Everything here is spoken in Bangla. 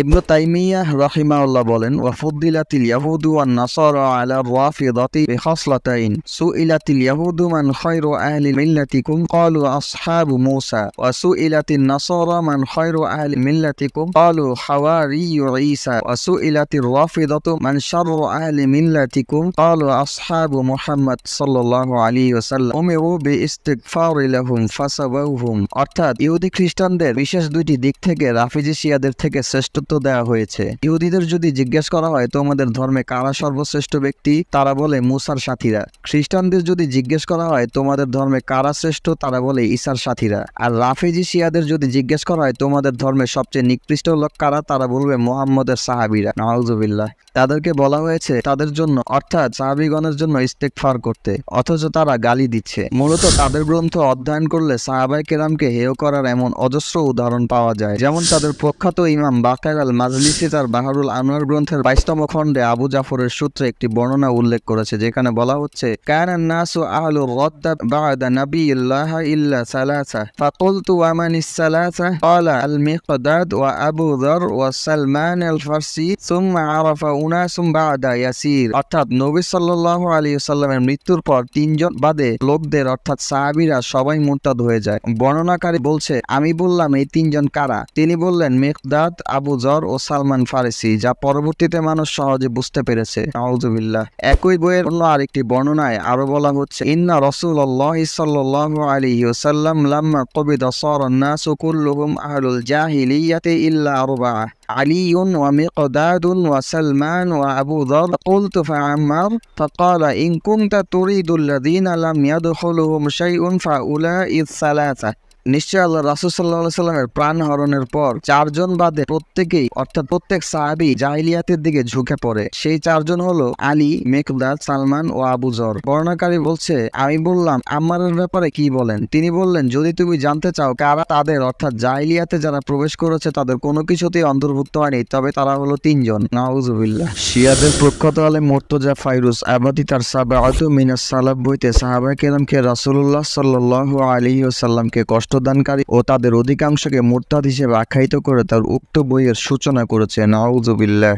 ইবনু তাইমিয়াহ রাহিমাহুল্লাহ বলেন, ওয়াফুদ্দিলাতিল ইয়াহুদু ওয়ান নাসারা আলা রাফিদাতি বিখাসলাতাইন সুইলাতিল ইয়াহুদু মান খায়রু আহলি মিল্লাতিকুম ক্বালু আসহাবু মূসা ওয়া সুইলাতিন নাসারা মান খায়রু আহলি মিল্লাতিকুম ক্বালু হাওয়ারিয়্যু ঈসা ওয়া সুইলাতির রাফিদাতু মান শাররু আহলি মিল্লাতিকুম ক্বালু আসহাবু মুহাম্মদ সাল্লাল্লাহু আলাইহি ওয়াসাল্লাম উমিরু বিইস্তিগফারি লাহুম ফাসাবাহুম। অর্থাৎ ইহুদি খ্রিস্টানদের বিশেষ দুইটি দিক থেকে রাফিজি শিয়াদের থেকে শ্রেষ্ঠ দেওয়া হয়েছে। ইহুদিদের যদি জিজ্ঞেস করা হয় তোমাদের ধর্মে কারা সর্বশ্রেষ্ঠ ব্যক্তি, তারা বলে মুসার সাথীরা। খ্রিস্টানদের যদি জিজ্ঞেস করা হয় তোমাদের ধর্মে কারা শ্রেষ্ঠ, তারা বলে ঈসার সাথীরা। আর রাফিজি শিয়াদের যদি জিজ্ঞেস করা হয় তোমাদের ধর্মে সবচেয়ে নিকৃষ্ট লোক কারা, তারা বলবে মুহাম্মদের সাহাবীরা। নাউজুবিল্লাহ। তাদেরকে বলা হয়েছে তাদের জন্য অর্থাৎ সাহাবীগণের জন্য ইস্তেগফার করতে, অথচ তারা গালি দিচ্ছে। মূলত তাদের গ্রন্থ অধ্যয়ন করলে সাহাবায়ে কেরামকে হেয় করার এমন অজস্র উদাহরণ পাওয়া যায়। যেমন তাদের প্রখ্যাত ইমাম বাকার আল মাজলিসি তার বাহারুল আনোয়ার গ্রন্থের 22তম খণ্ডে আবু জাফরের সূত্রে একটি বর্ণনা উল্লেখ করেছে, যেখানে বলা হচ্ছে কানান নাসু আহলুর রাদ্দা বা'দা নাবিয়্যিল্লাহ ইল্লা সালাসা ফাকুলতু ওয়া মানিস সালাসা ক্বালা আল মিকদাদ ওয়া আবু যর ওয়া সালমান আল ফারসি সুম্মা আরাফা উনাসুম বা'দা ইয়াসির। অর্থাৎ নবী সাল্লাল্লাহু আলাইহি ওয়াসাল্লামের মৃত্যুর পর তিনজন বাদে লোকদের অর্থাৎ সাহাবীরা সবাই মুরতাদ হয়ে যায়। বর্ণনাকারী বলছে আমি বললাম এই তিনজন কারা? তিনি বললেন মিকদাদ, আবু যর ও সালমান ফারসি, যা পরবর্তীতে মানুষ সহজে বুঝতে পেরেছে। নাউজুবিল্লাহ। একই বইয়ের অন্য আরেকটি বর্ণনায় আরো বলা হচ্ছে ইন্না রাসূলুল্লাহ সাল্লাল্লাহু আলাইহি ওয়াসাল্লাম লাম্মা কুবিদা সারান নাসু কুল্লুহুম আহলুল জাহিলিয়াতি ইল্লা আরবা'a আলিয়ুন ওয়া মিকদাদুন ওয়া সালমান ওয়া আবু যর কুলতু ফাআম্মার ফাকালা ইন কুনতা তুরিদুল্লাযীনা লাম ইয়াদখুলুহুম শাইউন ফাউলাইহিস সালাসা। নিশ্চয় আল্লাহ রাসূল সাল্লাল্লাহু আলাইহি ওয়াসাল্লামের প্রাণ হরণের পর চারজন বাদে প্রত্যেকেই অর্থাৎ প্রত্যেক সাহাবী জাহিলিয়াতের দিকে ঝুঁকে পড়ে। সেই চারজন হলো আলী, মিকদাদ, সালমান ও আবু যর। বর্ণনাকারী বলছে আমি বললাম আম্মারের ব্যাপারে কি বলেন? তিনি বললেন যদি তুমি জানতে চাও কারা তাদের অর্থাৎ জাহিলিয়াতে যারা প্রবেশ করেছে তাদের কোনো কিছুতেই অন্তর্ভুক্ত হয়নি, তবে তারা হলো তিনজন। নাউজুবিল্লাহ। শিয়াদের প্রখ্যাত আলেম মুর্তজা ফাইরুজ আবাদি তার সাবাআতু মিনাস সালাফ বইতে সাহাবায়ে কেরামকে রাসূলুল্লাহ সাল্লাল্লাহু আলাইহি ওয়াসাল্লামকে কষ্টদানকারী ও তাদের অধিকাংশকে মুরতাদ হিসেবে আখ্যায়িত করে তার উক্ত বইয়ের সূচনা করেছে। নাউজুবিল্লাহ।